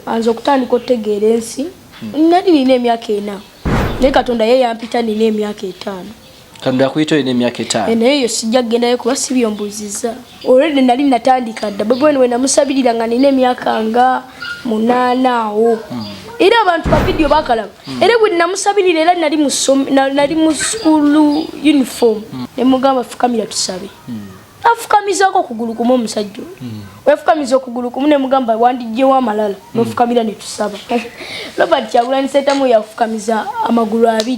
anzo okutandika otegeera ensi nali nina emyaka 4 naye Katonda Yampita nina emyaka 5. Katonda yakuyita ine emyaka 5. Naye yo sijja kugendayo kuba sibyombuziza. Already nali natandika dda bwe we namusabirira nga nina emyaka nga 8 awo. Era abantu ba video bakalaba. Era bwe namusabirira era nali mu school uniform. Ne mugamba fukamira tusabe. Afukamizako okugulu kumu omusajja. Wefukamiza okugulu kumu ne mugamba wandijjewo amalala nofukamira ne tusaba. Robert Kyagulanyi Ssentamu yafukamiza amagulu 2.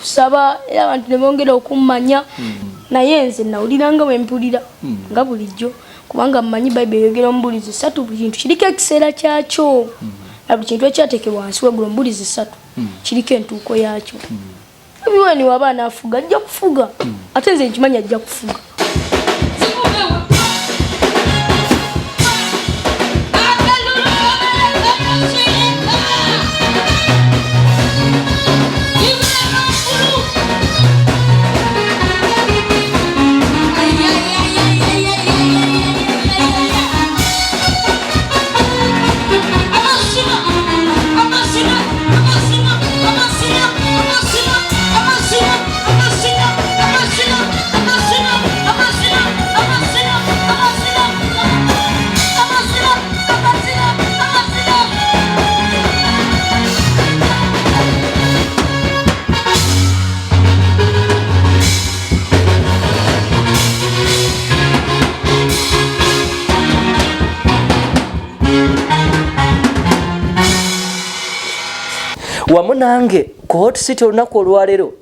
Tusaba era abantu ne bongera okummanya. Naye nze nawuliranga bwe mpulira nga bulijjo kubanga mmanyi Bible yogera ombulizi 3 buli kintu kiriko ekiseera kyakyo. Buli kintu ekyateekebwa wansi w'eggulu ombulizi 3 kiriko entuuko yaakyo. Ebiweni waba anaafuga ajja kufuga ate nze nkimanya ajja kufuga. Wamu nange ku Hot City olunaku olwaleero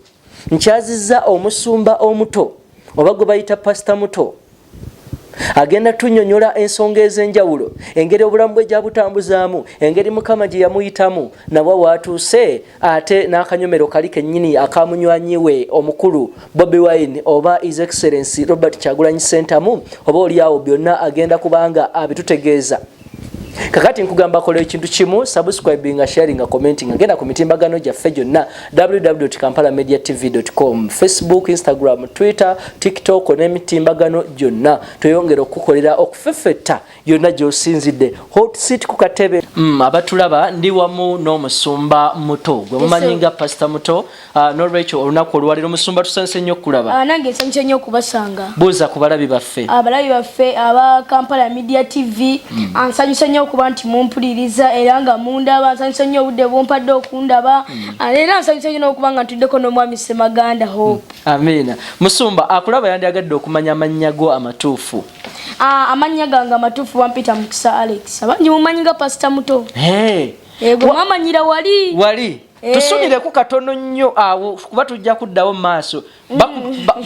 nkyazizza omusumba omuto oba gwe bayita Pastor Muto agenda tunnyonnyola ensonga ez'enjawulo, engeri obulamu bwe gyabutambuzaamu, engeri Mukama gye yamuyitamu nawa waatuuse, ate n'akanyomero kali kennyini akamunywanyiwe omukulu Bobi Wine oba His Excellency Robert Kyagulanyi Ssentamu oba oliawo byonna agenda kubanga abitutegeeza. Kakati nkugamba kola ekintu kimu, subscribing, sharing, commenting, agenda ku mitimbagano gyaffe gyonna www.kampalamediatv.com, Facebook, Instagram, Twitter, TikTok n'emitimbagano gyonna tweyongera okukolera okufeffetta yonna gy'osinzidde. Hot Seat ku katebe. Abatulaba ndi wamu n'omusumba Muto gwe mumanyinga Pastor Muto. Norwich olunaku olwaleero omusumba tusanise nnyo okulaba. Nange nsanyuse nnyo okubasanga. Buuza ku balabi baffe. Abalabi baffe aba Kampala Media TV ansanyuse nnyo okuba nti mumpuliriza era nga mundaba, nsanyuse nnyo obudde bumpadde okundaba. Era nsanyuse nnyo n'okuba nga ntuddeko n'omwami Ssemaganda Hope. Amina. Musumba akulaba yandiyagadde okumanya amannya go amatuufu. Amannya gange amatuufu Wampita Mukisa Alex. Abangi mumanyinga Pastor Muto. Gwe mwamanyira wali. Tusubireko katono nnyo awo kuba tujja kuddawo maaso.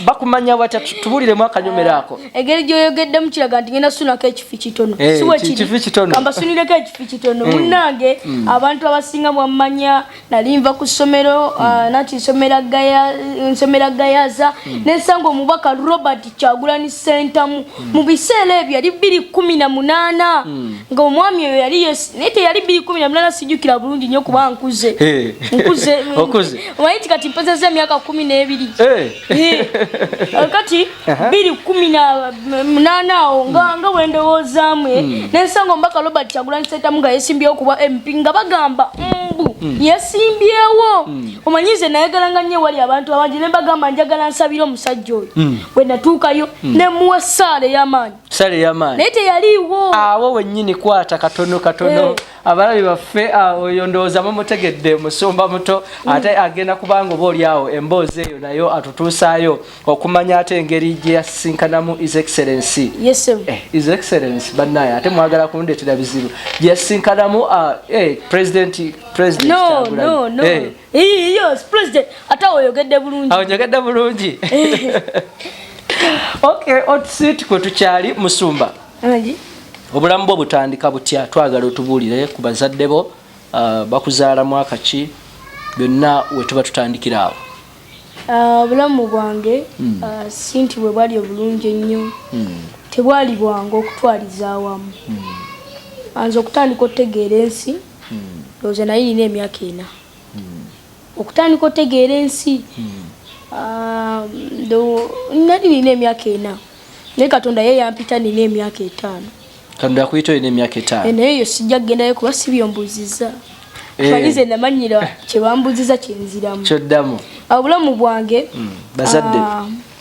Bakumanya watya tubuliremu akanyomero ako. Engeri gy'oyogeddemu kiraga nti ngenda sunako ekifi kitono. Kifi kitono. Kamba sunireko ekifi kitono. Munnange abantu abasinga mwamanya nali nva ku ssomero nati nsomera gayaza n'ensanga omubaka Robert Kyagulanyi Ssentamu mu biseera ebyo yali 2018 nga omwami oyo yali naye teyali 2018 sijjukira bulungi nnyo kuba nkuze. Okuze. Omanyi kati mpezezza emyaka 12. Kati 2018 awo nga wendowoozaamu n'ensanga omubaka Robert Kyagulanyi Ssentamu nga yesimbyewo kuba MP nga bagamba mbu yesimbyewo. Omanyize nayagalanga nnyo wali abantu abangi ne bagamba njagala nsabira omusajja oyo. Bwe natuukayo ne muwa ssaala ey'amaanyi. Naye teyaliiwo. Awo wennyini kwata katono. Abalabi baffe oyo ndowooza mumutegedde Musumba Muto ate agenda kubanga oba oliawo emboozi eyo nayo atutuusaayo okumanya ate engeri gye yasisinkanamu His Excellency. His Excellency bannaye ate mwagala kundeetera bizibu gye yasisinkanamu President No. Yes, President. Ate oyogedde bulungi. Oyogedde bulungi. Okay, Hot Seat kwe tukyali Musumba. Obulamu bwo butandika butya? Twagala otubuulire ku bazadde bo bakuzaala mwaka ki byonna we tuba tutandikira awo. Obulamu bwange sinti bwe bwali obulungi ennyo tebwali bwange okutwaliza awamu. Anze okutandika otegeera ensi ndowooza naye nina emyaka 4. Okutandika otegeera ensi nali nina emyaka 4 naye Katonda Yampita nina emyaka 5. Katonda yakuyita olina emyaka 5. Naye yo sijja kugendayo kuba sibyombuziza. Fanyize namanyira kye bambuziza kyenziramu. Kyoddamu. Obulamu bwange bazadde.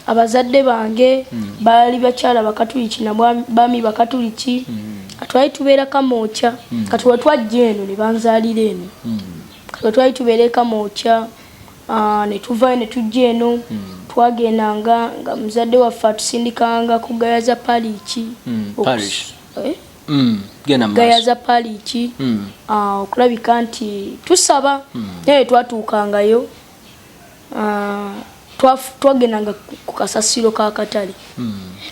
Abazadde bange baali bakyala bakatuliki na bami bakatuliki. Twali tubeera Kamoocha. Kati we twajja eno ne banzaalira eno. Kati twali tubeera Kamoocha. Ne tuva ne tujja eno. Twagendanga nga muzadde waffe atusindikanga ku Gayaza Pariiki. Parish. Gayaza Pariiki. Okulabika nti tusaba. Naye twatuukangayo. Twagendanga ku kasasiro ka katale.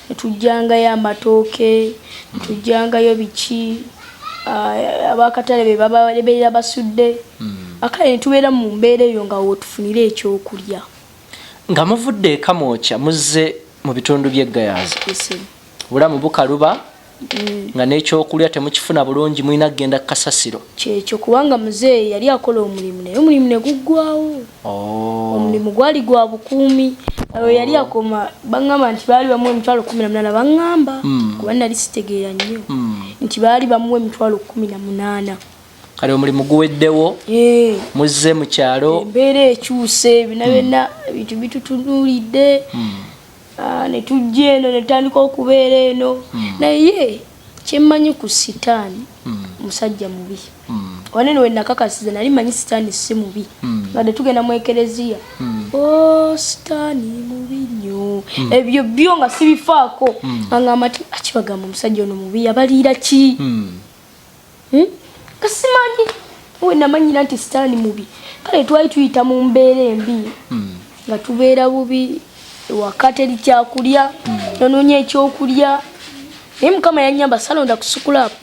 Ne tujjangayo amatooke, ne tujjangayo biki. Abakatale be babaleberera basudde. Akale ne tubeera mu mbeera eyo nga wotufunira ekyokulya. Nga muvudde Kamoocha muzze mu bitundu by'e Gayaza. Bulamu bukaluba nga n'ekyokulya temukifuna bulungi mulina kugenda ku kasasiro. Kyekyo kubanga muzeeyi yali akola omulimu naye omulimu ne guggwawo. Omulimu gwali gwa bukuumi. Yali akoma baŋŋamba nti baali bamuwa emitwalo 18 baŋŋamba kuba nali sitegeera nnyo nti baali bamuwa emitwalo 18. Kale omulimu guweddewo muzze mu kyalo. Embeera ekyuse bina byonna ebintu bitutunuulidde. Ne tujja eno ne tutandika okubeera eno. Naye kyemmanyi ku sitaani musajja mubi. Wanene we nakakasiza nali manyi sitaani si mubi. Nga ne tugenda mu ekereziya. Sitaani mubi nnyo. Ebyo byo nga sibifaako. Aŋŋamba nti akibagamba omusajja ono mubi yabaliira ki? Kasimanyi we namanyira nti sitaani mubi. Kale twali tuyita mu mbeera embi. Nga tubeera bubi. Wakateri kyakulya nonoonya ekyokulya naye Mukama yannyamba salonda kusukula apo.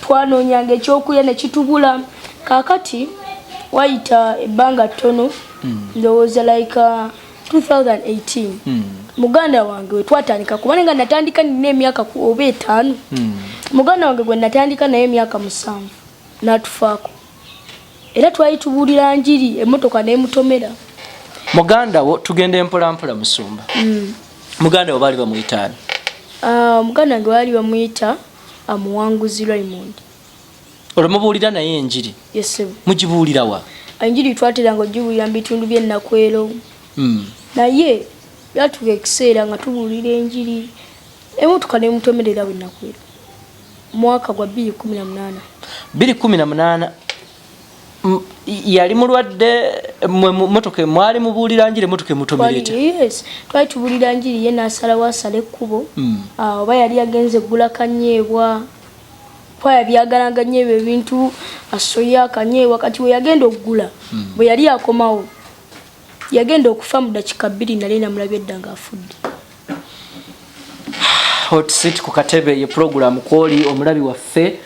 Twanoonyanga ekyokulya ne kitubula. Kaakati wayita ebbanga ttono ndowooza like 2018 muganda wange we twatandika kubanga nga natandika nina emyaka oba 5. Muganda wange gwe natandika naye emyaka 7 n'atufaako era twali tubuulira njiri emmotoka n'emutomera. Muganda wo tugende mpolampola Musumba. Muganda wo baali bamuyitaani? Muganda wange baali bamuyita Muwanguzi Raymond. Olumubuulira naye enjiri? Yes. Mugibuulira wa? Enjiri twateranga ogibuulira mu bitundu by'ennakwero. Naye byatuuka ekiseera nga tubuulira enjiri emmotoka n'emutomerera bwennakwero. Mwaka gwa 2018. 2018 yali mulwadde motoke mwali mubuulira njiri motoke mutomerete? Yes, twali tubuulira njiri ye n'asalawo asala ekkubo. Oba yali agenze gula kanyeebwa kwaya byagalanga nyeebwa ebintu asoya kanyeebwa kati we yagenda okugula bwe yali akomawo yagenda okufa mu dakika 2 nali namulabye dda ng'afudde. Hot Seat ku katebe ye program kwoli omulabi waffe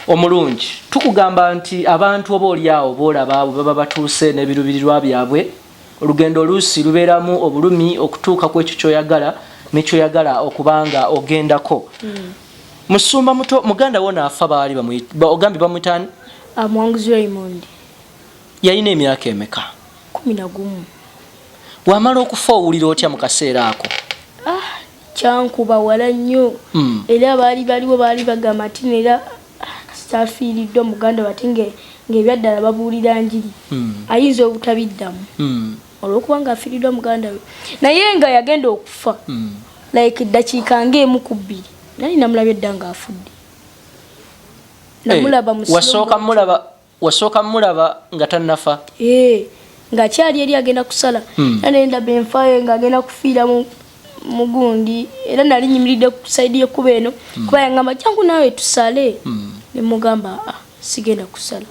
omulungi. Tukugamba nti abantu oboolyawo boolaba abo baba batuuse n'ebirubirirwa byabwe. Olugendo oluusi lubeeramu obulumi okutuuka ku ekyo ky'oyagala n'ekyoyagala okubanga ogendako. Musumba Muto muganda wo naafa baali ogambye bamuyitaani? Muwanguzi Raymond. Yalina emyaka emeka? 11. Wamala okufa owulira otya mu kaseera ako? Kyankuba wala nnyo. Era baliwo baali bagamba nti neera afiiridde omuganda wate ng'ebyaddala babuulira njiri ayinza obutabiddamu olw'okuba nga afiiriddwe omuganda we naye nga yagenda okufa like dakiika ng'emu ku 2 nali namulabye dda ng'afudde. Namulaba wasooka mulaba nga tannafa? ng'akyali eri agenda kusala nane ndaba enfaayo ng'agenda kufiira mu gundi era nali nyimiridde ku saidi y'ekkubo eno kuba yaŋŋamba jangu naawe tusale. Ne mugamba sigenda kusala.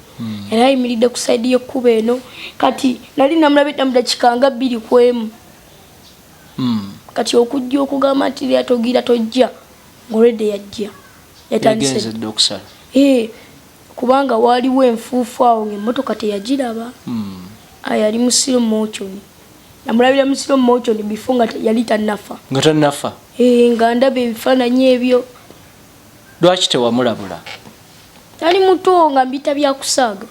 Era ayimiridde ku saidi y'ekkubo eno kati nali namulabye dda mu dakika nga 2 ku 1. Kati okujja okugamba nti lyatogira tojja ng'olwedde yajja yatandise okusala. Kubanga waaliwo enfuufu awo ng'emmotoka teyagiraba. Yali mu slow motion. Namulabira mu slow motion before nga yali tannafa. Nga tannafa? Nga ndaba ebifaananyi ebyo. Lwaki tewamulabula? Yali muto nga mbita bya kusaaga.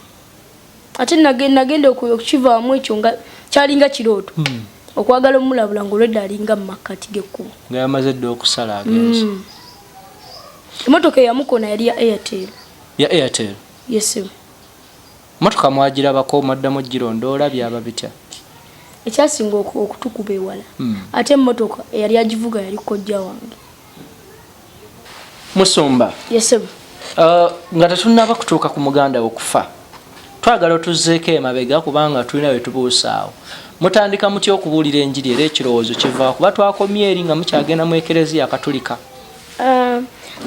Ate nagenda okukivaamu ekyo nga kyalinga kirooto. Okwagala omulabula ng'olwedde alinga mu makkati g'ekkubo. Nga yamaze dda okusala agenze. Emotoka yamukona yali ya Airtel. Ya Airtel. Yes. Motoka mwagirabako maddamu girondoola byaba bitya? Ekyasinga okutukuba ewala. Ate emotoka yali agivuga yali kojja wange. Musumba. Yes. Nga tetunnaba kutuuka ku muganda okufa. Twagala otuzzeeko emabega kubanga tulina we tubuusaawo. Mutandika mutya okubuulira enjiri era ekirowoozo kiva kuba twakomye eri nga mukyagenda mu ekereziya katolika?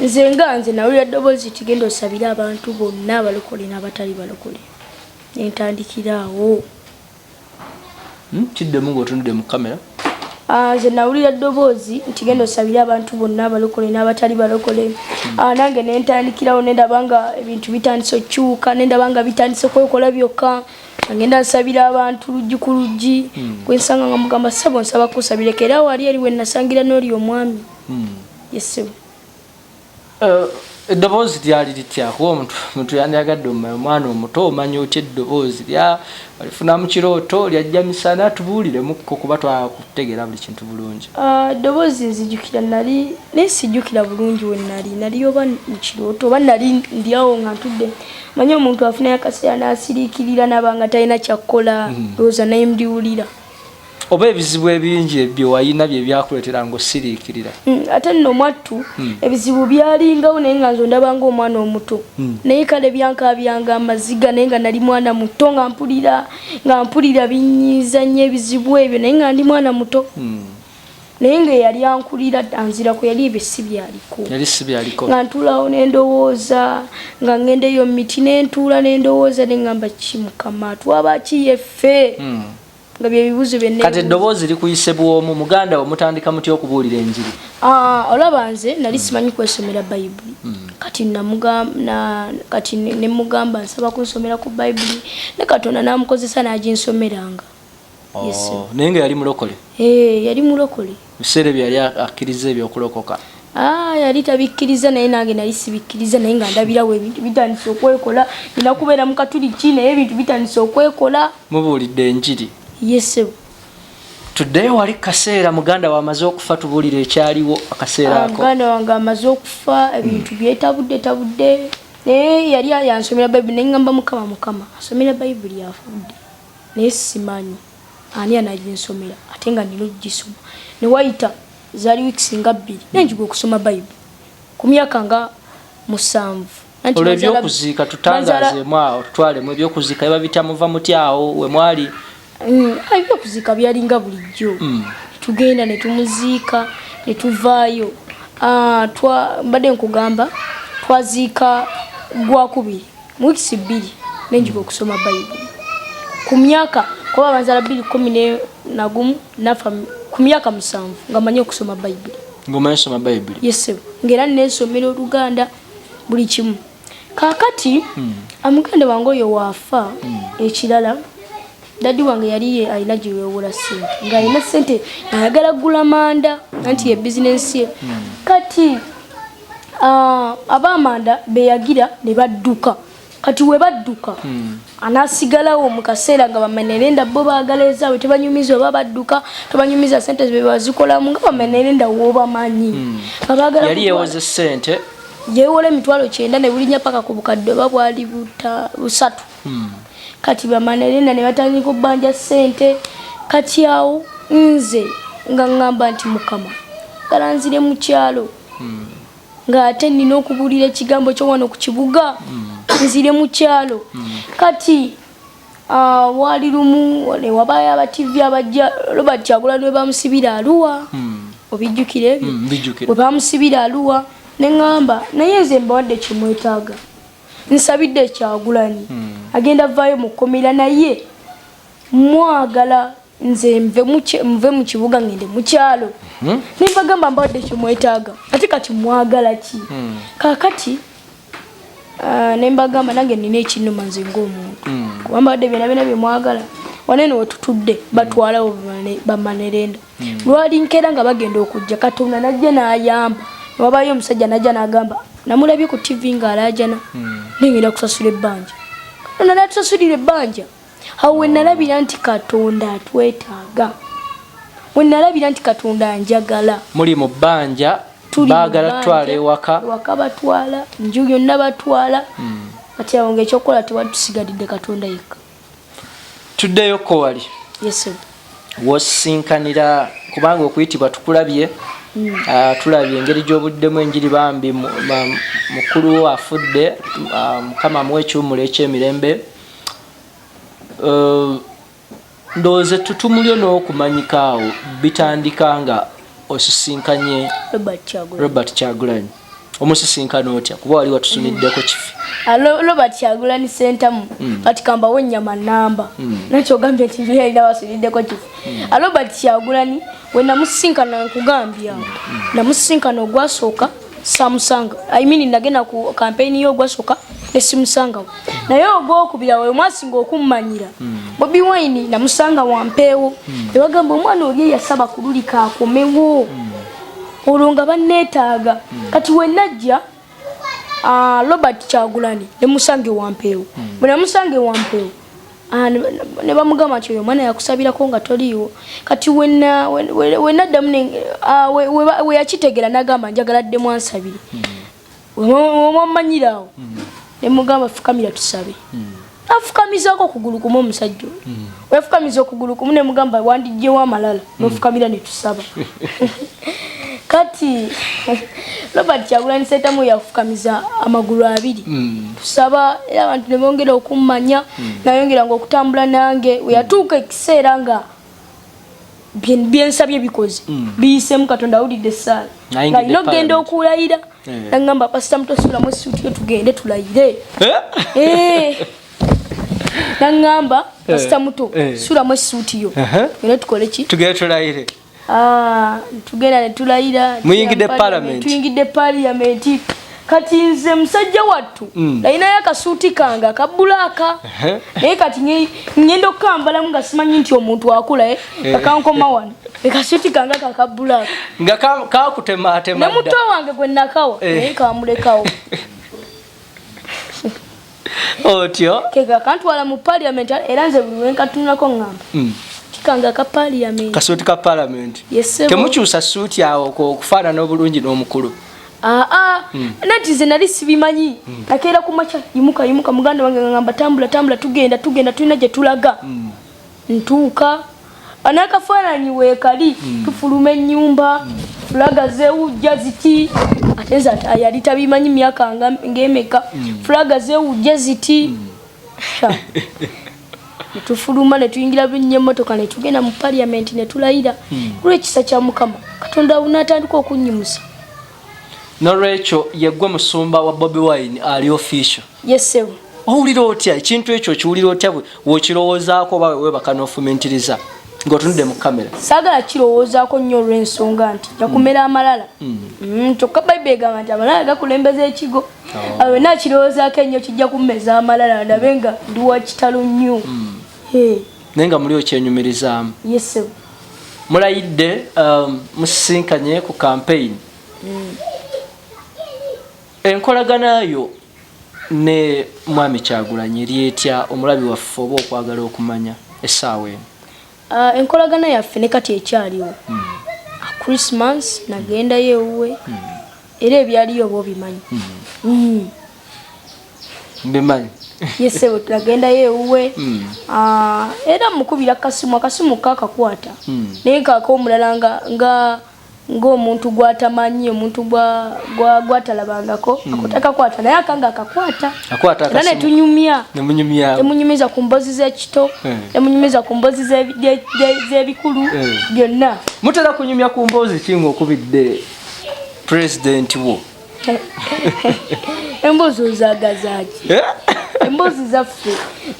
Nze nawulira eddoboozi tigenda osabira abantu bonna abalokole n'abatali balokole. Nentandikiraawo. Kiddemu ng'otunudde mu kamera. Nze nawulira eddoboozi ntigenda osabira abantu bonna abalokole n'abatali balokole. Nange nentandikirawo nendaba nga ebintu bitandise okukyuka, nendaba nga bitandise okwekola byokka. Ngenda nsabira abantu luggi ku luggi. Kwensanga nga mugamba ssebo nsaba kusabireko era wali eri we nasangira n'oli omwami. Yes. Eddoboozi lyali litya kuba omuntu yandiyagadde omwana omuto omanya otya eddoboozi walifuna mu kirooto lyajja misana tubuuliremukko kuba twakutegeera buli kintu bulungi. Eddoboozi nzijukira naye sijjukira bulungi we nali oba mu kirooto oba nali ndyawo nga ntudde. Manyi omuntu afunayo akaseera n'asiriikirira nabanga talina kyakkola lowooza naye mbiwulira. Oba ebizibu ebingi ebyo wayina bye byakuleetera ng'osiriikirira? Ate nno mwattu ebizibu byalingawo naye nga nze ndabanga omwana omuto. Naye kale byankabyanga amaziga naye nga nali mwana muto nga mpulira binyiiza nnyo ebizibu ebyo naye nga ndi mwana muto. Naye nga yali ankulira anzirako yali ebyo si byaliko. Nga ntuulawo n'endowooza nga ngendeyo mu miti n'entuula n'endowooza ne ngamba Mukama twaba ki yeffe. Nga bye bibuzo benne. Kati eddoboozi likuyise bw'omu muganda wo mutandika mutya okubuulira enjiri? Olaba nze nali simanyi kwesomera Bayibuli. Kati ne mugamba nsaba kunsomera ku Bayibuli ne Katonda n'amukozesa n'aginsomeranga. Yes. Naye nga yali mulokole? Yali mulokole. Biseera bye yali akkiriza ebyokulokoka? Yali tabikkiriza naye nange nali sibikkiriza naye nga ndabirawo ebintu bitandise okwekola. Nina kubeera mu Katuliki naye ebintu bitandise okwekola. Mubuulidde enjiri? Yes. Tuddeyo wali kaseera muganda wa amaze okufa tubuulire ekyaliwo akaseera ako. Muganda wange amaze okufa ebintu byetabudde naye yali yansomera Bayibuli naye ngamba Mukama asomera Bayibuli yafudde naye simanyi ani anaginsomera ate nga nina okugisoma. Ne wayita zaali wiiki nga 2 nenjigwa okusoma Bayibuli ku myaka nga 7. Olwo ebyokuziika tutangazeemu awo tutwalemu ebyokuziika biba bitamuva mutyawo we mwali? Ebyokuziika byalinga bulijjo. Tugenda ne tumuziika ne tuvaayo. Mbadde nkugamba twaziika Gwakubiri mu wiiki 2 nenjigwa okusoma Bayibuli ku myaka kuba banzala 2011 nafa ku myaka 7 nga manyi okusoma Bayibuli. Ng'omanyi kusoma Bayibuli? Yes. Ng'era nensomera Oluganda buli kimu. Kaakati amuganda wange oyo waafa ekirala dadi wange yali alina gye weewola ssente ng'alina ssente ayagala kugula manda anti ye bizinensi ye. Kati abamanda beyagira ne badduka. Kati we badduka anasigalawo mu kaseera nga bamenerenda bo baagala ezaabwe tebanyumiza oba badduka tebanyumiza ssente ze bazikolamu nga bamenerenda w'obamanyi. Yali yeewoze ssente? Yeewola emitwalo 9 ne bulinya paka ku bukadde oba bwali 3. Kati bamanerenda ne batandika obbanja ssente. Kati awo nze nga ngamba nti Mukama galanzire mu kyalo ng'ate nina okubuulira ekigambo kyo wano ku kibuga nzire mu kyalo. Kati wali lumu ne wabayo abativi abajja Robert Kyagulanyi we bamusibira Arua. Obijjukira ebyo? Bwe bamusibira Arua ne ngamba naye nze mbawadde kimwetaaga nsabidde Kyagulanyi agenda vaayo mu kkomera naye mwagala nze nve mu kibuga ngende mu kyalo. Nimbagamba mbawadde kimwetaaga ate kati mwagala ki? Kaakati nembagamba nange nina ekinnuma nze ng'omuntu kuba mbadde byonna bye mwagala wanene wetutudde batwalawo bamanerenda. Lwali nkeera nga bagenda okujja Katonda najja n'ayamba wabayo omusajja najja n'agamba namulabye ku TV ng'alaajana nengenda kusasula ebbanja. Katonda n'atusasulira ebbanja. Awo we nalabira nti Katonda atwetaaga, we nalabira nti Katonda anjagala. Muli mu bbanja baagala twala ewaka batwala nju yonna batwala kati awo ng'ekyokukola tewatusigalidde Katonda yekka. Tuddeyo ko wali wosinkanira kubanga okuyitibwa tukulabye tulabye engeri gy'obuddemu enjiri bambi mukulu afudde Mukama amuwa ekiwummulo eky'emirembe. Ndowooza tutumulyo n'okumanyika awo bitandika nga osisinkanye Robert Kyagulanyi. Omusisinkana otya kuba wali watusuniddeko kifi? Robert Kyagulanyi sentamu kati kambawo ennyama namba nakyo ogambye nti yalina wasuniddeko kifi. Robert Kyagulanyi we namusisinkana nkugambye awo namusisinkana ogwasooka samusanga nagenda ku kampeyini y'ogwasooka nesimusangawo naye ogwokubira we mwasinga okummanyira Bobi Wine namusanga wampeewo ewagamba omwana oli yasaba kululika akomewo olwo nga banneetaaga kati we najja Robert Kyagulanyi ne musange wampeewo bwe namusange wampeewo ne bamugamba nti oyo omwana yakusabirako nga toliiwo kati we naddamu we yakitegera n'agamba njagala dde mwansabire wamumanyiraawo ne mugamba fukamira tusabe afukamizaako okugulu kumu omusajja wefukamiza okugulu kumu ne mugamba wandiggyewo amalala nofukamira ne tusaba kati Robert Kyagulanyi sentamu yafukamiza amagulu abiri tusaba era abantu ne bongera okummanya nayongeranga okutambula nange weyatuuka ekiseera nga byensabye bikoze biyisemu Katonda awulidde essaala nga alina okugenda okulayira nagamba Pastor Muto sulamu essuuti yo tugende tulayire nagamba Pastor Muto sulamu essuuti yo tugende tukole ki tugende tulayire tugenda ne tulayira tuyingidde parliament kati nze musajja wattu nalinayo akasuuti kange akabulaaka naye kati ngenda okukambalamu nga simanyi nti omuntu akula kakankoma wano ekasuuti kange kakabulaaka nga kakutematema ne muto wange gwe nakawa naye kamulekawo otyo kekakantwala mu parliament era nze buli wenkatunako ngamba kanga ka parliament kasuuti ka parliament temukyusa suuti awo okufaanana obulungi n'omukulu nati nze nali sibimanyi nakeera ku makya yimuka muganda wange ngamba tambula tugenda tulina gye tulaga ntuuka anakafaananyi weekali tufuluma ennyumba fulaga zeewujja ziti ate nze yali tabimanyi myaka ng'emeka fulaga zeewujja ziti netufuluma netuyingira binnya emmotoka netugenda mu parliament netulayira lw'ekisa kya Mukama Katonda unatandika okunnyimusa. Nolwekyo yeggwe musumba wa Bobi Wine ali official. Yes sir. Owulira otya ekintu ekyo kiwulira otya wokirowoozaako oba webaka n'ofumentiriza ng'otunudde mu kamera? Saagala kirowoozaako nnyo olw'ensonga nti jakumera amalala kyokka Bayibuli egamba nti amalala gakulembeza ekigo awe nakirowoozaako ennyo kijja kummeza amalala ndabe nga ndi wa kitalo nnyo. Naye nga muli okyenyumirizaamu. Yes sir. Mulayidde musisinkanye ku campaign. Enkolaganayo ne mwami Kyagulanyi eri etya omulabi waffe oba okwagala okumanya essaawa eno? Enkolagana yaffe ne kati ekyaliwo. Christmas nagendayo ewuwe era ebyaliyo oba obimanyi? Mbimanyi. Yes sir, nagendayo ewuwe era mukubira akasimu kakakwata naye kakomulala ng'omuntu gwatamanyi omuntu gwatalabangako akotakakwata naye akanga akakwata era netunyumya temunyumiza ku mbozi z'ekito temunyumiza ku mbozi z'ebikulu byonna. Mutera kunyumya ku mbozi kinga okubidde president wo? Embozi ozagazaki embozi zaffe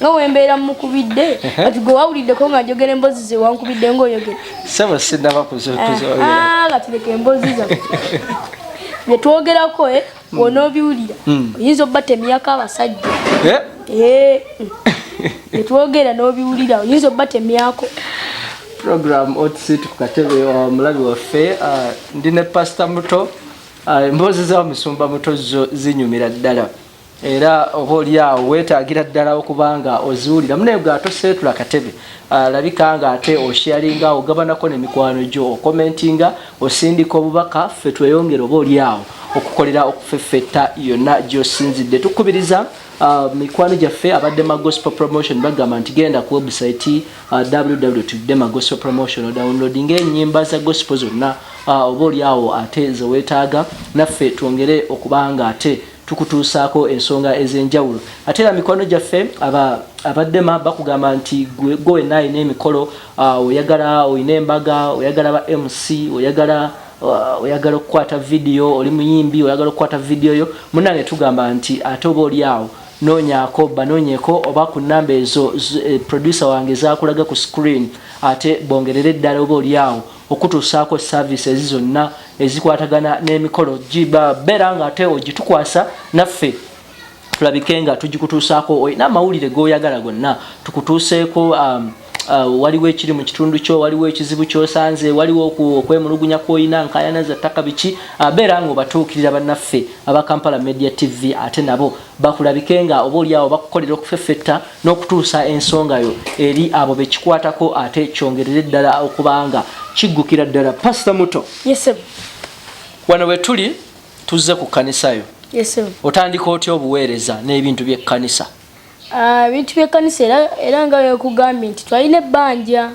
nga wembeera mukubidde kati gwe wawuliddeko nga njogera embozi ze wankubidde ng'oyogera saba sinaba kuzokuzoogera kati leka embozi zaffe bye twogerako wonoobiwulira oyinza obba temyako abasajja bye twogera n'obiwulira oyinza obba temyako. Program otusitu ku katebe wa mulabi waffe ndi ne Pastor Muto. Embozi za musumba Muto zo zinyumira ddala era obaoliawo weetaagira ddala okubanga oziwulira munaye gwe atoseetula katebe labika nga ate osharinga ogabanako n'emikwano gyo okomentinga osindika obubaka ffe tweyongera obaoliawo okukolera okufeffetta yonna gy'osinzidde tukubiriza mikwano gyaffe abadde Gospel Promotion bagamba nti genda ku website www.demagospelpromotion downloading ennyimba za gospel zonna obaoliawo ate zeweetaaga naffe twongere okubanga ate tukutuusaako ensonga ez'enjawulo ate era mikwano gyaffe abaddema bakugamba nti gwe wenna alina emikolo oyagala olina embaga oyagala ba MC oyagala okukwata video oli muyimbi oyagala okukwata video yo munange tugamba nti ate obaoliawo noonyako banoonyeko oba ku nnamba ezo producer wange zakulaga ku screen ate bongerere ddala obaoliawo okutuusaako services zonna ezikwatagana n'emikolo beera nga ate ogitukwasa naffe tulabike nga tugikutuusaako olina amawulire g'oyagala gonna tukutuuseeko waliwo ekiri mu kitundu kyo waliwo ekizibu kyosanze waliwo okwemulugunya kw'olina nkayana za ttaka biki beera nga obatuukirira bannaffe aba Kampala Media TV ate nabo bakulabike nga obaoliawo bakukolera okufeffetta n'okutuusa ensonga yo eri abo bekikwatako ate kyongerere ddala okubanga kiggukira ddala. Pastor Muto, yes sir. Wano we tuli tuzze ku kkanisa yo. Yes sir. Otandika otya obuweereza n'ebintu by'ekkanisa? Ebintu by'ekkanisa era nga wekugambye nti twalina ebbanja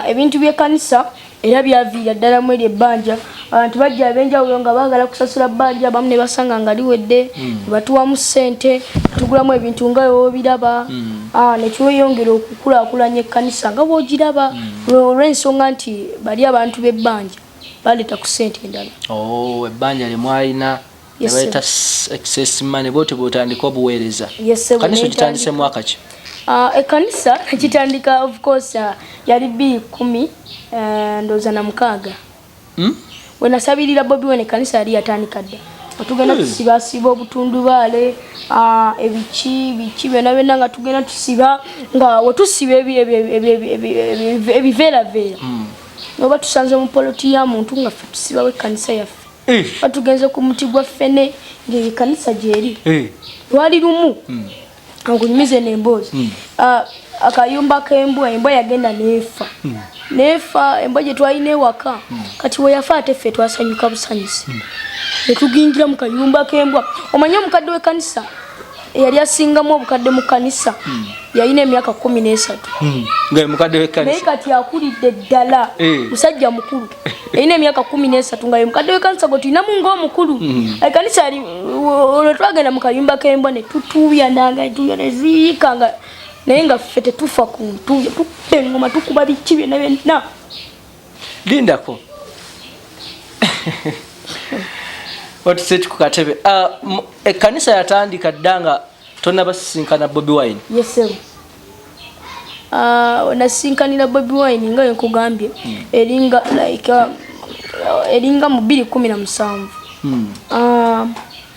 ebintu by'ekkanisa era byaviira ddala mu eryo ebbanja abantu bajja ab'enjawulo nga baagala kusasula bbanja abamu ne basanga nga liwedde batuwamu ssente tugulamu ebintu nga webiraba nekiweyongera okukulaakulanya ekkanisa nga bw'ogiraba olw'ensonga nti bali abantu b'ebbanja baleeta ku ssente endala. Ebbanja lye mwalina nebaita excess money bote botandika obuweereza. Kanisa kitandise mwaka ki? Ekkanisa kitandika of course yali 2010 ndoza na mukaaga. Wenasabirira Bobi Wine kanisa yali yatandika dda. Tugenda tusiba obutundubaale ebichi byonna nga tugenda tusiba nga wetusiba ebiveera noba tusanze mu poloti ya muntu nga ffe tusibawo ekkanisa yaffe. Batugenze ku muti gwa ffene ng'ekanisa gyeri lwali lumu angunyumize n'emboozi akayumba k'embwa embwa yagenda neefa embwa gye twalina ewaka kati we yafa ate ffe twasanyuka busanyusi ne tugingira mu kayumba k'embwa. Omanye omukadde w'ekkanisa yali asingamu obukadde mu kkanisa yalina emyaka 13 mukadde w'ekkanisa naye kati akulidde ddala musajja mukulu yalina emyaka 13 nga ye mukadde w'ekkanisa gwe tulinamu ng'omukulu. Ekkanisa yali olwo twagenda mu kayumba k'embwa ne tutuubya ne ziyiika nga naye nga ffe tetufa ku ntuuya tukutta engoma tukuba biki byonna byonna. Lindako otuseti ku katebe. Ekkanisa yatandika dda nga tonnabasisinkana Bobi Wine? Yes sir. Nasinkanira Bobi Wine nga nkugambye eringa mu 2017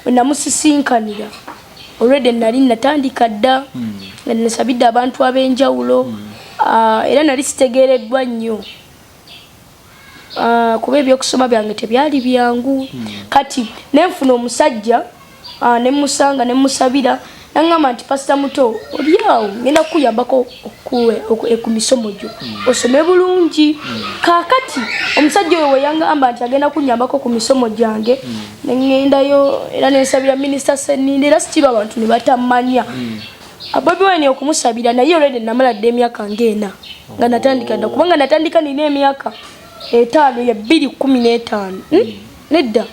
namusisinkanira already nali natandika dda nasabidde abantu ab'enjawulo era nali sitegeereddwa nnyo kuba ebyokusoma byange tebyali byangu. Kati nenfuna omusajja nemusanga nemusabira nangamba nti Pastor Muto oliawo ngenda kukuyambako ku misomo gyo osome bulungi. Kakati omusajja oyo weyangamba nti agenda kunyambako ku misomo gyange nengendayo era nensabira Minister Seninde era sitiba abantu ne batamanya Bobi Wine okumusabira naye already namala dde emyaka ng'ena nga natandika dda kubanga natandika nina emyaka 5 ya 2015 nedda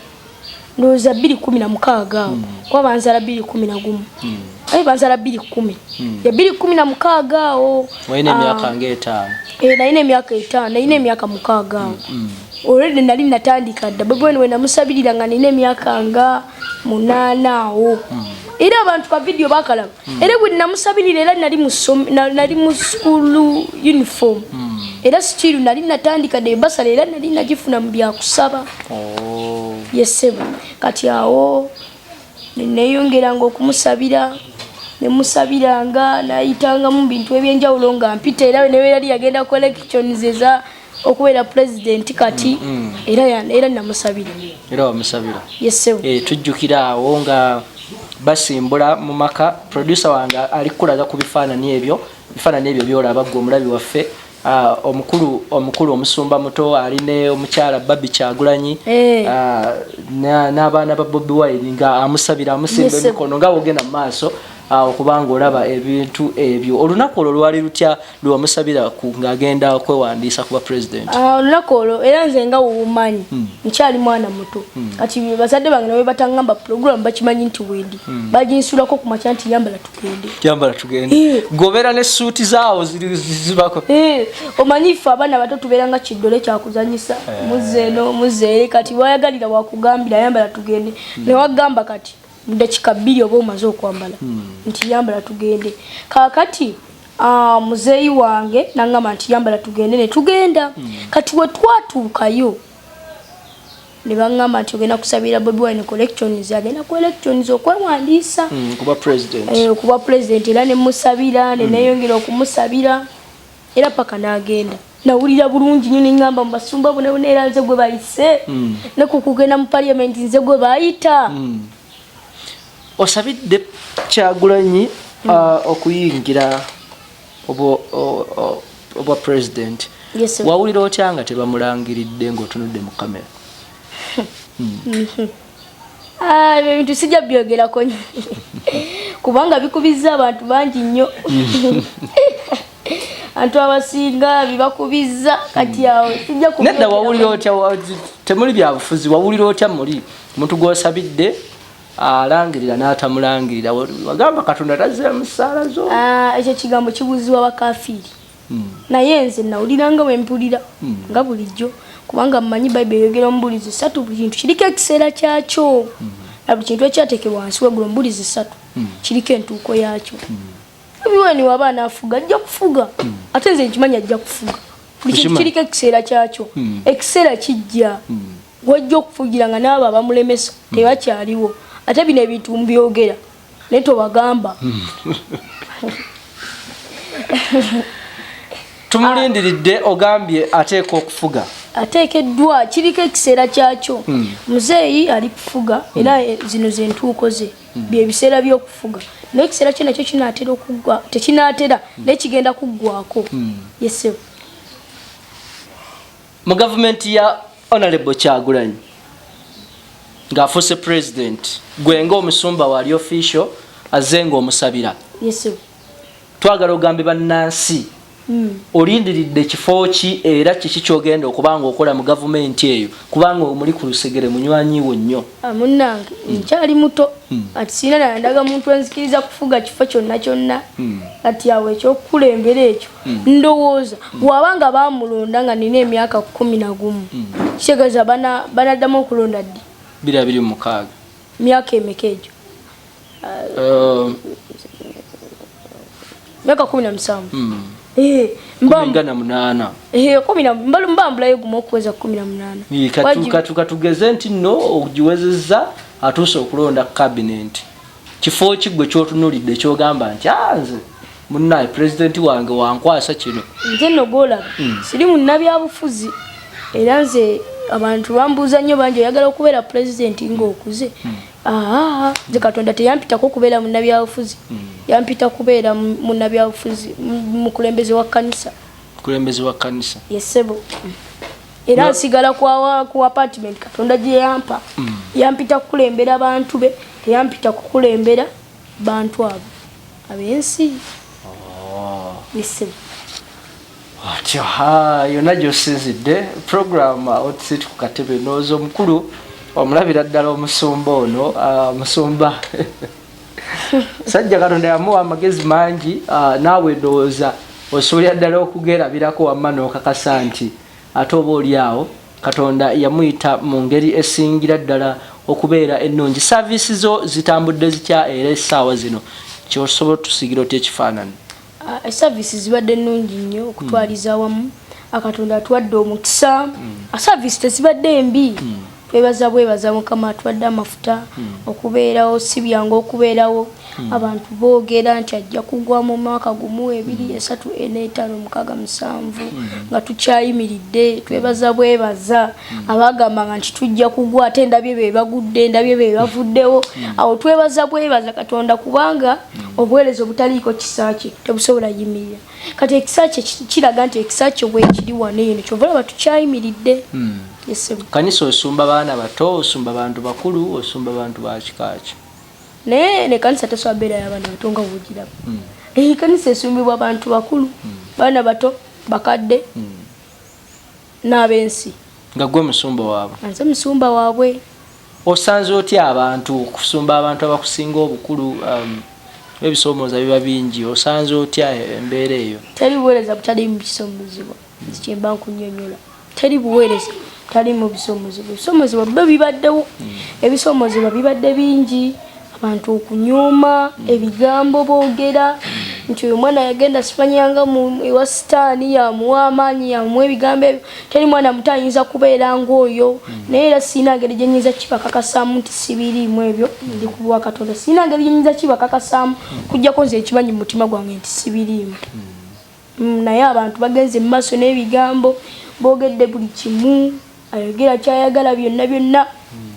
ndowooza 2016 awo kuba banzala 2011 banzala 2010 ya 2016 awo walina emyaka ng'etaano. Nalina emyaka 5 nalina emyaka 6 awo already nali natandika dda. Bobi Wine wenamusabirira nga nina emyaka nga 8 awo era abantu ka video bakalaba era bwe namusabirira era nali mu school uniform era still nali natandika de basala era nali nagifuna mu byakusaba. Yesebo kati awo neyongeranga okumusabira nemusabiranga nayitanga mu bintu ebyenjawulo nga mpita era ne yali yagenda ku elections eza okubeera president kati era namusabira. Era wamusabira? Yesebo. Tujjukira awo nga basimbula mu maka. Producer wange ali kulaga ku bifaananyi ebyo byolaba gwe omulabi waffe. Omukulu omusumba muto aline omukyala Babi Kyagulanyi n'abaana ba Bobi Wine nga amusabira amusimba emikono nga wogenda mu maaso okubanga olaba ebintu ebyo. Olunaku olwo lwali lutya lwamusabira ng'agenda okwewandiisa kuba president? Olunaku olwo era nze nga wumanyi nkyali mwana muto kati bazadde bange nawe batangamba program bakimanyi nti wendi baginsulako ku makya nti yambala tugende gobera ne suuti zaawo zibako omanyi ife abaana bato tubeera nga kiddole kyakuzanyisa muzeere kati wayagalira wakugambira yambala tugende newagamba kati mudakika 2 oba omaze okwambala nti yambala tugende. Kakati muzeeyi wange nangamba nti yambala tugende ne tugenda. Kati we twatuukayo ne bangamba nti ogenda kusabira Bobi Wine collections, agenda ku elections okwewandiisa kuba president era ne musabira ne neyongera okumusabira era paka n'agenda. Nawulira bulungi nnyo ngamba mbasumba bonna era nze gwe bayise ne kukugenda mu parliament nze gwe bayita. Osabidde Kyagulanyi okuyingira oba president. Yes, wawulira otya nga tebamulangiridde ng'otunudde mu kamera? Ebintu sijja byogerako kubanga bikubiza abantu bangi nnyo. Antu abasinga bibakubiza kati awo sijja ku nedda. Wawulira otya? Temuli byabufuzi, wawulira otya muli muntu gw'osabidde alangirira n'atamulangirira? Wagamba Katonda tazza musaala zo. Ekyo kigambo kibuuzibwa bakafiiri. Naye nze nawuliranga bwe mpulira nga bulijjo kubanga mmanyi Bayibuli eyogera omubulizi 3 buli kintu kiriko ekiseera kyakyo. Na buli kintu ekyateekebwa wansi waggulu omubulizi 3 kiriko entuuko yaakyo. Bobi Wine waba anaafuga ajja kufuga ate nze nkimanyi ajja kufuga. Buli kintu kiriko ekiseera kyakyo. Ekiseera kijja wajja okufugira nga n'abo abamulemesa tebakyaliwo. Ate bino ebintu mbyogera naye tobagamba. Tumulindiridde ogambye ateeka okufuga. Ateekeddwa kiriko ekiseera kyakyo. Muzeeyi ali kufuga era zino zentuuko ze bye biseera by'okufuga. Naye ekiseera kye nakyo kinaatera okuggwa, tekinaatera naye kigenda kuggwako. Yes. Mu gavumenti ya Honorable Kyagulanyi ng'afuuse president, gwe ng'omusumba wali official azze ng'omusabira. Yes. Twagala ogambe bannansi olindiridde kifo ki era kiki kyogenda okubanga okola mu gavumenti eyo kubanga omuli ku lusegere munywanyiwo nnyo? Munnange nkyali muto ati sina nandaga muntu enzikiriza kufuga kifo kyonna kati awo ekyokukulembera ekyo ndowooza bw'abanga baamulonda nga nina emyaka 11 kitegeeza banaddamu okulonda ddi 26 myaka emeka egyo? Myaka 17. Mbambula 8. Mbambulayo gumu okuweza 18. Katugeze nti no ogiwezezza atuuse okulonda cabinet. Kifo kigwe kyotunulidde kyogamba nti nze munnaye president wange wankwasa kino. Nze nogolaba siri munnabyabufuzi era nze abantu bambuuza nnyo bangi oyagala okubeera president ng'okuze. Nze Katonda teyampitako kubeera munnabyabufuzi. Yampita kubeera munnabyabufuzi mukulembeze wa kanisa. Yesebo. Era nsigala ku apartment Katonda gye yampa. Yampita kukulembera abantu be, teyampita kukulembera bantu abo ab'ensi. Yesebo. Atyo yonna gy'osinzidde program otusitu ku katebe nooza omukulu omulabira ddala omusumba ono musumba sajja Katonda yamuwa amagezi mangi naawe ndowooza osobolera ddala okugerabirako wamma n'okakasa nti ate oba oli awo Katonda yamuyita mu ngeri esingira ddala okubeera ennungi. Saavisi zo zitambudde zitya era essaawa zino kyosobola tusigira otya ekifaananyi? Services zibadde nnungi nnyo okutwaliza awamu. Katonda atuwadde omukisa. Service tezibadde mbi. twebaza Mukama atwadde amafuta okubeerawo si byangu okubeerawo abantu boogera nti ajja kugwa mu mwaka gumu 2 3 4 5 6 7 nga tukyayimiridde twebaza abagamba nti tujja kugwa ate ndabye be bagudde ndabye be bavuddewo awo twebaza Katonda kubanga obuweereza obutaliiko kisaache tebusobola yimirira kati ekisaache kiraga nti ekisaache bwe kiri wano eno kyova laba tukyayimiridde. Kanisa osumba baana bato osumba bantu bakulu osumba bantu ba kikaaki ne kanisa tesobeera y'abaana bato nga bugiraba kanisa esumbibwa abantu bakulu baana bato bakadde n'abensi nga gwe musumba waabwe. Nze musumba waabwe. Osanze otya abantu kusumba abantu abakusinga obukulu ebisoomooza biba bingi osanze otya embeera eyo? Teri buweereza butali mu bisoomozebwa kyemba nkunyonyola teri buweereza tali mu bisoomozebwa ebisoomozebwa byo bibaddewo ebisoomozebwa bibadde bingi abantu okunyooma ebigambo boogera nti oyo mwana yagenda sipanyanga mu ewa sitaani yamuwa amaanyi yamuwa ebigambo ebyo teri mwana muto ayinza kubeera ng'oyo naye era siina ngeri gye nnyinza kibakakasaamu nti sibiriimu ebyo ndi ku bwa Katonda siina ngeri gye nnyinza kibakakasaamu kujjako nze ekimanyi mu mutima gwange nti sibiriimu naye abantu bagenze mu maaso n'ebigambo boogedde buli kimu ayogera kyayagala byonna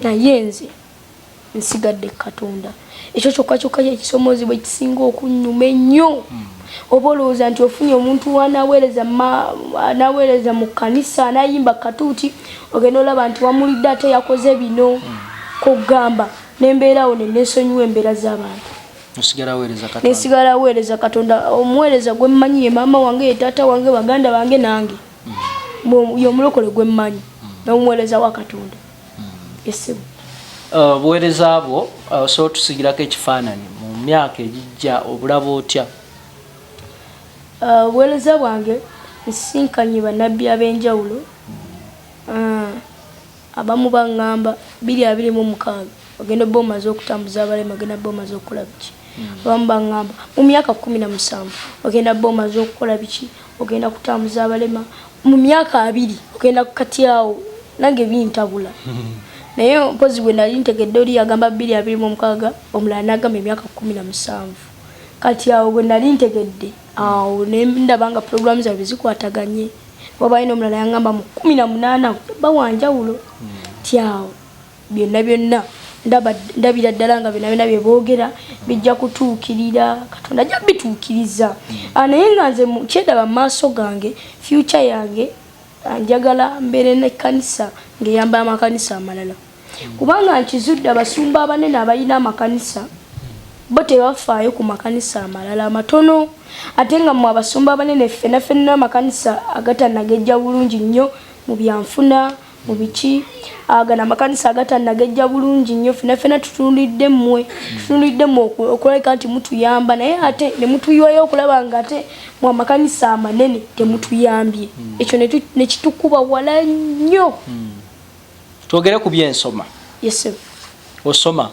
naye nze nsigadde Katonda ekyo kyokka ekisoomozebwa ekisinga okunyuma ennyo oba olowooza nti ofunye omuntu anaweereza mu kanisa anayimba katuuti ogenda olaba nti wamulidde ate yakoze bino kugamba nembeerawo nenesonyiwa embeera z'abantu nesigala aweereza Katonda omuweereza gwe mmanyi ye maama wange ye taata wange baganda bange nange yomulokole gwe mmanyi n'omuweereza wa Katonda esebo buweereza bwo so tusigirako ekifaananyi mu myaka egijja obulaba otya? Obuweereza bwange nsinkanye bannabbi ab'enjawulo abamu baŋŋamba 226 ogenda bba omaze okutambuza abalema ogenda bba omaze okukola biki abamu baŋŋamba mu myaka 17 ogenda bba omaze okukola biki ogenda kutambuza abalema mu myaka 2 ogenda kukati awo nange bintabula naye mpozi bwe nali ntegedde oli yagamba 226 omulala n'agamba emyaka 17 kati awo bwe nali ntegedde awo ndabanga programu zaabwe zikwataganye wabaayina omulala yangamba mu 18 bawanjawulo tyawo byonna ndabira ddala nga byonna bye boogera bijja kutuukirira Katonda ajja bituukiriza naye nga nze kyedaba mu maaso gange future yange njagala mbeere n'ekkanisa ng'eyamba amakanisa amalala kubanga nkizudde abasumba abanene abalina amakanisa bo tebafaayo ku makanisa amalala amatono ate nga mu abasumba abanene ffenna amakanisa agatannagejja bulungi nnyo mu byanfuna mu biki agana amakanisa agatannagejja bulungi nnyo ffenna tutundidde mmwe okulabika nti mutuyamba naye ate ne mutuyiwayo okulaba nga ate mu amakanisa amanene temutuyambye ekyo ne kitukuba wala nnyo. Twogere ku byensoma. Yes. Osoma.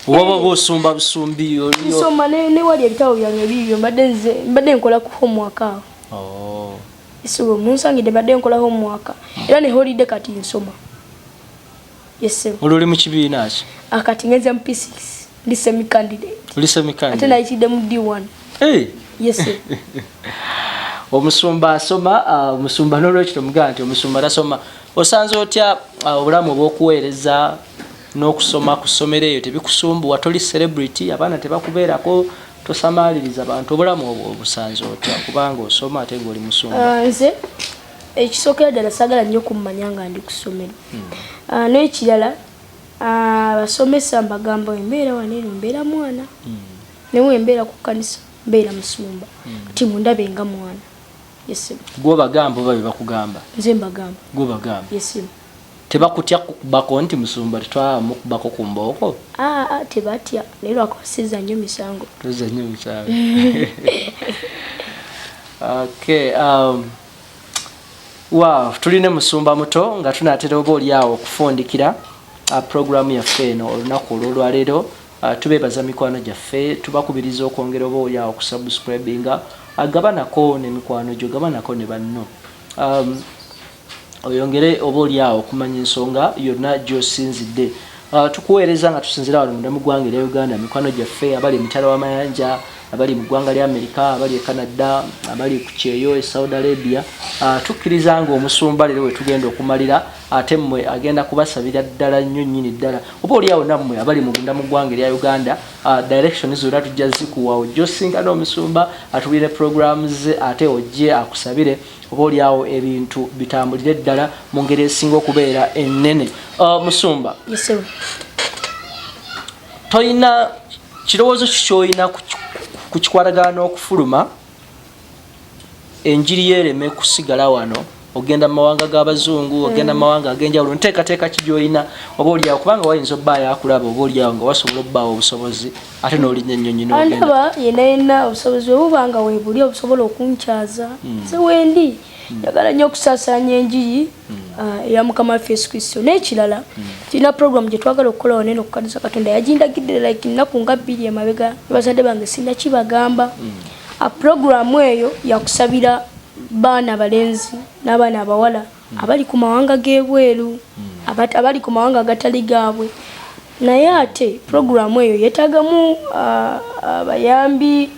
Waba bosumba busumbi oli. Nsoma ne wali ebitabo byange bibyo mbadde nkola ku homework awo. Isubo munsangide mbadde nkola homework. Era ne holiday kati nsoma. Yes. Oluli mu kibiina ki? Akati ngenze mu P6 ndi semi candidate. Oli semi candidate. Ate nayitidde mu D1. Yes. Omusumba asoma omusumba n'olwekyo mugamba nti omusumba tasoma. Osanze otya obulamu bw'okuweereza n'okusoma ku ssomero eyo tebikusumbuwa toli celebrity abaana tebakubeerako tosamaaliriza abantu obulamu obwo obusanze otya kubanga osoma ate ng'oli musumba? Nze ekisookera ddala saagala nnyo kummanya nga ndi ku ssomero n'ekirala abasomesa mbagamba embeera waneeno mbeera mwana newe embeera ku kkanisa mbeera musumba ti mundabe nga mwana. Yes. Gwe bagamba oba bakugamba? Nze mbagamba. Gwe bagamba? Yes. Tebakutya kubako nti musumba tetwamukubako ku mbooko? Tebatya naye lwakubasiza nnyo misango. Toza nnyo misango. Okay. Wow, tuline musumba muto nga tunaatera oba oli awo okufundikira programu yaffe eno olunaku olwolwaleero. Tubeebaza mikwano gyaffe tubakubiriza okwongera oba oli awo okusubscribinga agabanako n'emikwano gyo gabanako ne banno. oyongere oba oliawo okumanya ensonga yonna gy'osinzidde. Tukuweereza nga tusinzira wano munda mu ggwanga erya Uganda, mikwano gyaffe abali emitala w'amayanja, abali mu ggwanga lya Amerika, abali e Canada, abali ku kyeyo e Saudi Arabia. Tukkiriza nga omusumba leero we tugenda okumalira ate mmwe agenda kubasabira ddala nnyo nnyini ddala. Oba oliawo nammwe abali munda mu ggwanga erya Uganda, direction zonna tujja zikuwa ojje osinkana omusumba atuwire programs ate ojje akusabire oba oliawo ebintu bitambulire ddala mu ngeri esinga okubeera ennene. Musumba, toyina kirowoozo kikyoyina ku kikwatagana n'okufuluma enjiri yereme kusigala wano, ogenda mu mawanga g'abazungu, ogenda mu mawanga ag'enjawulo, nteekateeka ki gy'olina oba oliawo kubanga wayinza obbaayo akulaba oba oliawo nga wasobola obbaawo obusobozi ate n'olinya ennyonyi n'ogenda. Andaba yenna obusobozi obuba nga weebuli obusobola okunkyaza nze wendi njagala nnyo okusaasaanya enjiri eya Mukama waffe Yesu Kristo. N'ekirala tulina program gye twagala okukola wanene okukaniza Katonda yagindagidde like nnaku nga 2 emabega bazadde bange sinna kibagamba. Program eyo yakusabira baana balenzi n'abaana abawala abali ku mawanga g'ebweru abali ku mawanga agatali gaabwe, naye ate program eyo yeetagamu abayambi,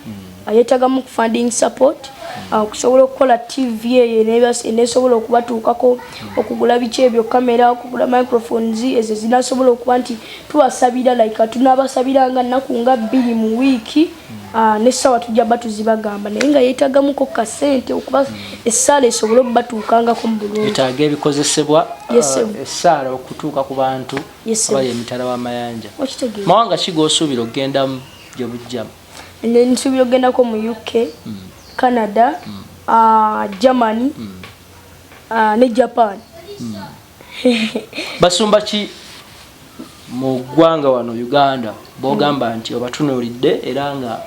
yeetagamu funding support okusobola okukola TV eyo enesobola okubatuukako, okugula biki ebyo kamera, okugula microphones ezo zinasobola okuba nti tubasabira like tunaabasabiranga nnaku nga 2 mu wiiki n'essawa tujja batuzibagamba, naye nga yeetagamuko kasente okuba essaala esobole okubatuukangako mu bulungi. Yeetaaga ebikozesebwa essaala okutuuka ku bantu abali emitala w'amayanja. Mawanga ki g'osuubira okugendamu gye bujjamu? Nsuubira okugendako mu UK, Canada, Germany ne Japan. Basumba ki mu ggwanga wano Uganda b'ogamba nti obatunuulidde era nga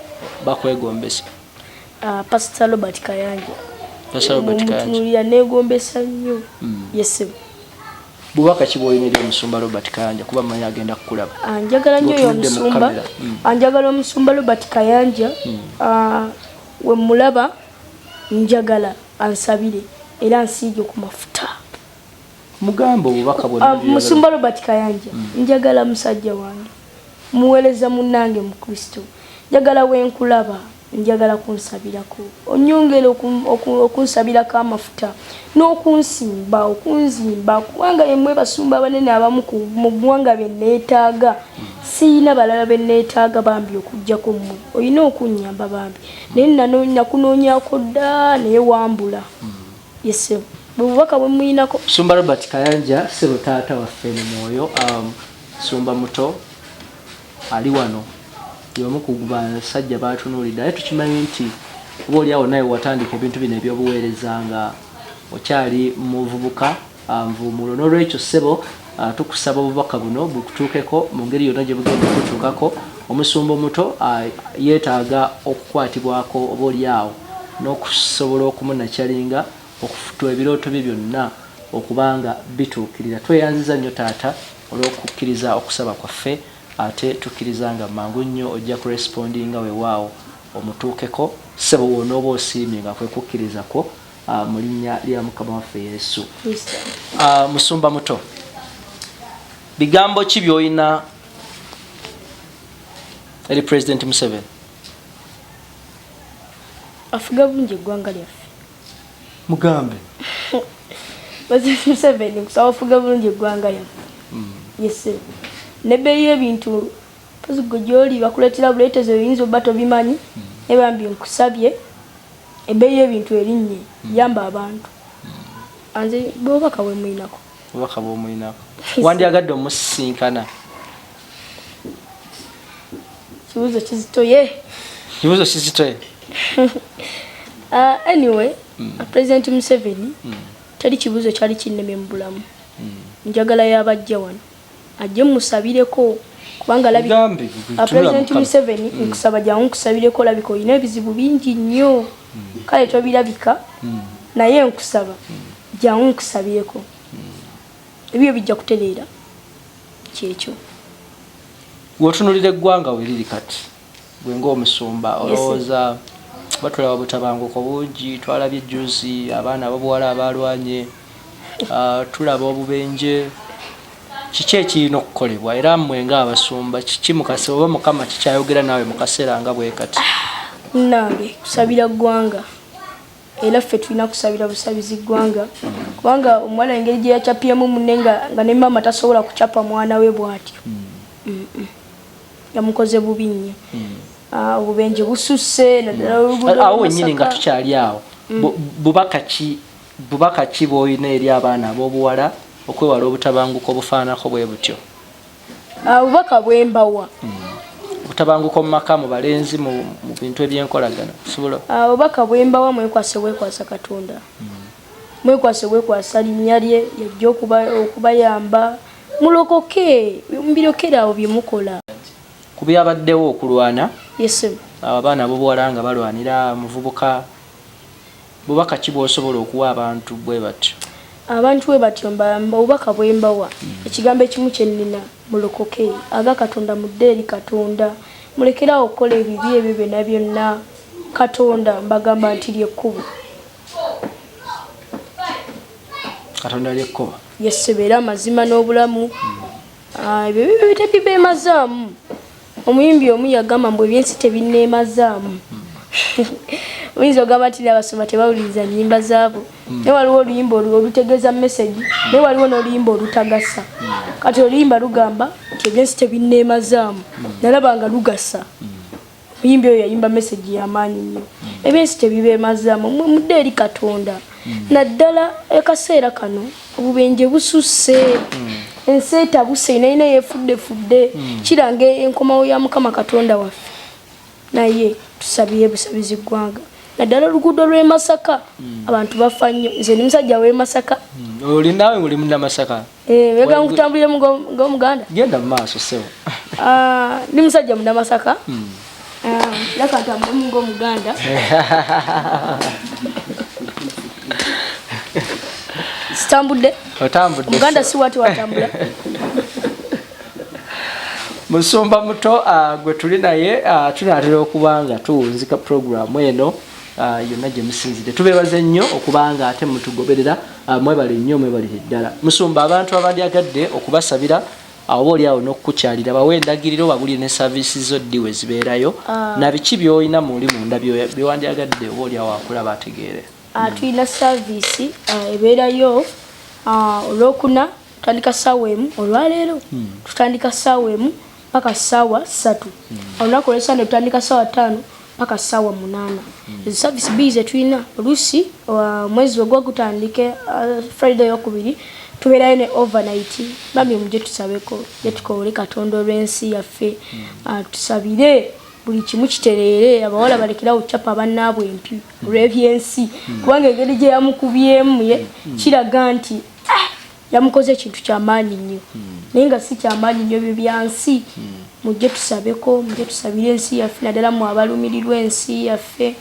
bakwegombesa? Pastor Robert Kayanja. Pastor Robert Kayanja mutunuulira neegombesa nnyo. Yes. Bubaka ki bw'oyinira omusumba Robert Kayanja kuba manyi agenda kukulaba? Njagala nnyo oyo omusumba. Njagala omusumba Robert Kayanja. We mulaba njagala ansabire era ansiige ku mafuta. Mugambo obubaka bwonna. Musumba Robert Kayanja njagala musajja wange muweereza munnange mu Kristo, njagala wenkulaba njagala kunsabirako, onyongere okunsabirako amafuta n'okunsimba okunzimba, kubanga yemmwe basumba abanene abamu mu ggwanga be neetaaga, siyina balala be neetaaga bambi okujjako mmwe, olina okunnyamba bambi, naye nakunoonyako dda naye wambula. Yes, bubaka bwe muyinako. Musumba Robert Kayanja sebo taata waffe mu mwoyo, Musumba Muto ali wano y'omu ku basajja baatunuulidde, naye tukimanyi nti oba oliawo naye watandika ebintu bino ebyobuweereza nga okyali muvubuka nvuumulo. N'olwekyo ssebo tukusaba obubaka buno bukutuukeko mu ngeri yonna gye bugenda okutuukako. Omusumba Muto yeetaaga okukwatibwako oba oliawo n'okusobola okumunakyalinga okufutua ebirooto bye byonna okubanga bituukirira. Tweyanziza nnyo taata olw'okukkiriza okusaba kwaffe, ate tukkiriza nga mangu nnyo ojja kurespondinga weewaawo omutuukeko. Ssebo wonna oba osiimye nga kwe kukkirizako mu linnya lya Mukama waffe Yesu. Musumba Muto, bigambo ki by'olina eri President Museveni? Afuga bulungi eggwanga lyaffe. Mugambe. President Museveni kusaba afuga bulungi eggwanga lyaffe. Yes. Nebbeeyi y'ebintu pozigo gy'oli bakuleetera buleetezo oyinza obba tobimanyi, ebambi nkusabye ebbeeyi y'ebintu erinnye yamba abantu. Anze bw'obubaka bwe muyinako. Obubaka bwe muyinako. Wandyagadde omusisinkana. Kibuuzo kizitoye. Kibuuzo kizitoye. Anyway, President Museveni teri kibuuzo kyali kinnemye mu bulamu. Njagala y'abajja wano ajje musabireko kubanga labika President Museveni nkusaba jangu nkusabireko labika oyina ebizibu bingi nnyo kale tobirabika naye nkusaba jangu nkusabireko ebyo bijja kutereera kyekyo. Wotunulira eggwanga weriri kati gwe ng'omusumba olowooza batulaba butabanguko bungi, twalabye juzi abaana ababuwala abalwanye tulaba obubenje kiki ekirina okukolebwa era mmwe ng'abasumba kiki mukase oba mukama kikyayogera naawe mu kaseera nga bwe kati? Nange kusabira ggwanga era ffe tulina kusabira busabizi ggwanga kubanga omuwala engeri gye yakyapyemu munne nga ne maama tasobola kucapa mwana we bw'atyo yamukoze bubi nnyo. Obubenje bususse awo wennyini nga tukyali awo bubaka ki bw'olina eri abaana ab'obuwala okwewala obutabanguko obufaanako bwe butyo? Bubaka bwembawa obutabanguko mu maka mu balenzi mu bintu ebyenkolagana kisobola? Bubaka bwembawa mwekwase bwekwasa Katonda, mwekwase bwekwasa linnya lye yajja okubayamba mulokoke mbirokere awo bye mukola. Ku byabaddewo okulwana abaana ab'obuwala nga balwanira muvubuka, bubaka ki bw'osobola okuwa abantu bwe batyo? Abantu bwe batyo obubaka bwembawa ekigambo ekimu kyennina mulokoke aga Katonda mudde eri Katonda mulekerawo okukola ebibi ebyo byonna byonna. Katonda mbagamba nti lyekkubo. Katonda lyekkubo yesebeera amazima n'obulamu. Ebyo bibyo tebibeemazaamu. Omuyimbi omu yagamba mbu ebyensi tebinneemazaamu. Oyinza ogamba nti abasoma tebawuliriza nnyimba zaabo. Naye waliwo oluyimba olutegeeza message, naye waliwo n'oluyimba olutagasa. Kati oluyimba lugamba nti ebyensi tebinneemazaamu, nalaba nga lugasa. Omuyimbi oyo yayimba message y'amaanyi nnyo. Ebyensi tebibeemazaamu, mudde eri Katonda. Naddala akaseera kano obubenje bususse. Ensi etabuse naina yefuddefudde. Kiranga enkomawo ya Mukama Katonda waffe. Naye tusabiye busabizi ggwanga. Naddala oluguudo lw'e Masaka abantu bafa nnyo. Nze ndi musajja w'e Masaka. Oli naawe uli munna Masaka? Wega nkutambuliremu ng'Omuganda. Genda mu maaso ssebo. Ndi musajja munna Masaka. Laka ntambulemu ng'Omuganda. Sitambudde? Otambudde. Omuganda si wati watambula. Musumba Muto gwe tuli naye tunaatera okuba nga tuwunzika puroguramu eno yonna gye musinzire. Tubeebaze nnyo okuba nga ate mutugoberera. Mwebale nnyo, mwebalire ddala. Musumba, abantu abandyagadde okubasabira oba oli awo n'okukukyalira bawe endagiriro babuli ne saavisi zo ddi we zibeerayo na biki by'olina muli munda byewandyagadde oba oli awo akulaba ategeere? Tulina saavisi ebeerayo olwokuna tutandika ssaawa emu, olwaleero tutandika ssaawa emu paka ssaawa 3. Olunaku olw'Esande tutandika ssaawa 5 paka ssaawa 8. Ezo saavisi bbiri ze tulina. Oluusi mwezi ogwa gutandike Friday ey'okubiri tubeerayo ne overnight. Bambi mujje tusabeko gye tukowole Katonda olw'ensi yaffe. Tusabire buli kimu kitereere, abawala balekerawo okucapa bannaabwe empi olw'ebyensi kubanga engeri gye yamukubyemu ye kiraga nti yamukoze ekintu kyamaanyi nnyo. Naye nga si kyamaanyi nnyo ebyo byansi. Mujje tusabeko, mujje tusabire ensi yaffe, naddala mu abalumirirwa ensi yaffe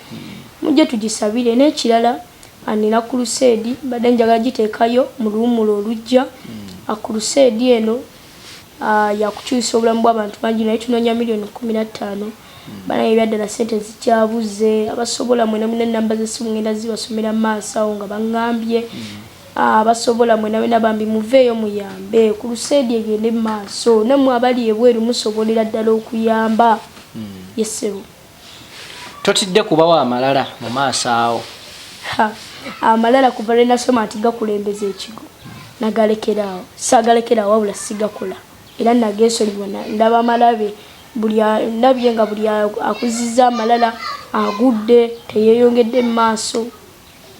mujje tugisabire. N'ekirala nina kulusedi badde njagala giteekayo mu luwumulo olujja. Kulusedi eno yakukyusa obulamu bw'abantu bangi naye tunoonya $15,000,000. Banaye byaddala ssente zikyabuze. Abasobola mwena muna ennamba z'essimu ngenda zibasomera maaso awo nga baŋŋambye. Abasobola mwena bambi muveeyo muyambe. Kulusedi egende mu maaso. Nammwe abali ebweru musobolera ddala okuyamba. Yesebo. Totidde kubawo amalala mu maaso awo? Amalala kuva lwe nasoma nti gakulembeza ekigo nagalekeraawo. Saagalekeraawo wabula sigakola. Era nageesonyiwa ndaba amalabe buli ndabye nga buli akuzizza amalala agudde teyeeyongedde mu maaso.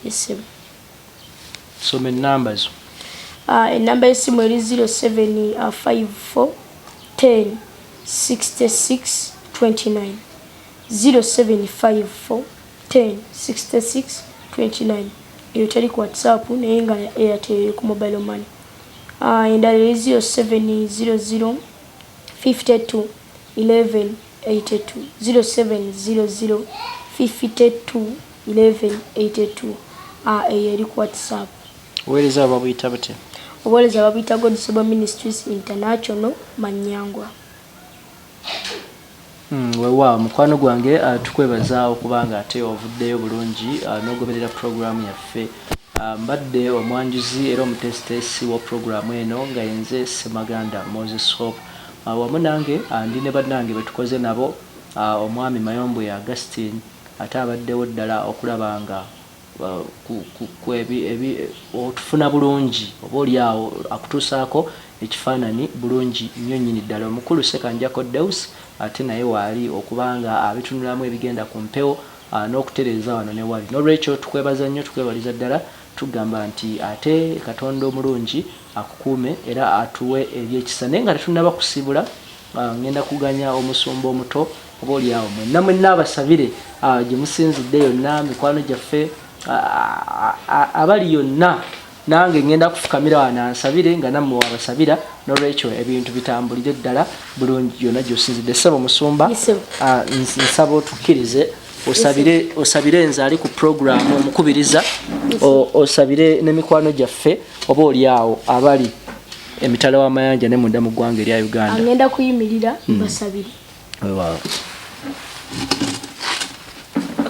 Yesebo. Soma ennamba zo. Ennamba y'essimu eri 0754 10 66 29. 0754 10 66 29. Eyo teri ku WhatsApp naye nga Airtel ku mobile money. Endala eri 0700 52 11 82. 0700 52 11 82. Eyo eri ku WhatsApp. Obuweereza babuyita butya? Obuweereza babuyita Godsober Ministries International Manyangwa. Wewa mukwano gwange tukwebaza okuba nga ate ovuddeyo bulungi n'ogoberera puroguramu yaffe mbadde omwanjuzi era omutesitesi wa programu eno nga yenze Semaganda Moses Hope wamu nange ndi ne bannange betukoze nabo omwami Mayombo ya Augustine ate abaddewo ddala okulaba nga otufuna bulungi oba oliawo akutuusaako ekifaananyi bulungi nnyo nnyini ddala omukulu Sekanjako Deus ate naye waali okubanga abitunulamu ebigenda ku mpewo n'okutereeza wano ne wali n'olwekyo tukwebaza nnyo tukwebaliza ddala tugamba nti ate Katonda omulungi akukuume era atuwe ebyekisa naye nga tetunnaba kusibula ngenda kuganya omusumba omuto oba oliawo mwenna abasabire gye musinzidde yonna mikwano gyaffe abali yonna nange ngenda kufukamira wano ansabire nga nammwe wabasabira n'olwekyo ebintu bitambulire ddala bulungi yonna gy'osinzidde. Ssaba omusumba nsaba otukkirize osabire nze ali ku programu omukubiriza osabire n'emikwano gyaffe oba oliawo abali emitala w'amayanja ne munda mu ggwanga erya Uganda. Ngenda kuyimirira mbasabire.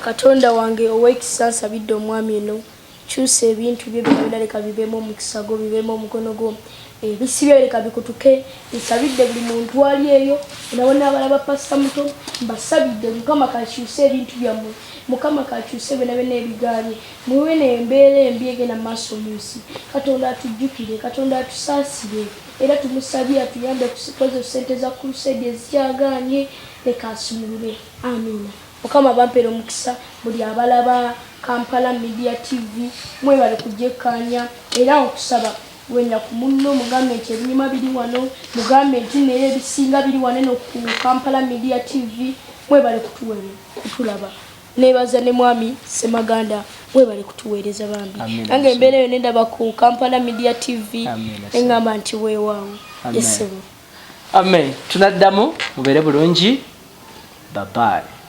Katonda wange ow'ekisa nsabidde omwami eno kyusa ebintu bye byonna leka bibeemu omukisa gwo bibeemu omukono gwo ebisibye leka bikutuke. Nsabidde buli muntu ali eyo nabo n'abalaba Pastor Muto mbasabidde Mukama kakyuse ebintu byammwe Mukama kakyuse byonna byonna ebigaanye muwe n'embeera embi egenda mu maaso mu nsi. Katonda atujjukire Katonda atusaasire era tumusabye atuyambe kukoza ssente za crusade ezikyagaanye leka asumulule. Amina. Mukama bampera omukisa buli abalaba Kampala Media TV mwebale kujekanya era okusaba wenya ku munno mugambe nti ebinyuma biri wano mugambe nti naye ebisinga biri wano no ku Kampala Media TV mwebale kutulaba. Nebaza ne mwami Semaganda mwebale kutuweereza bambi nange embeera yo nendaba ku Kampala Media TV engamba nti weewaawo. Yes. Amen. Tunaddamu mubeere bulungi. Bye bye.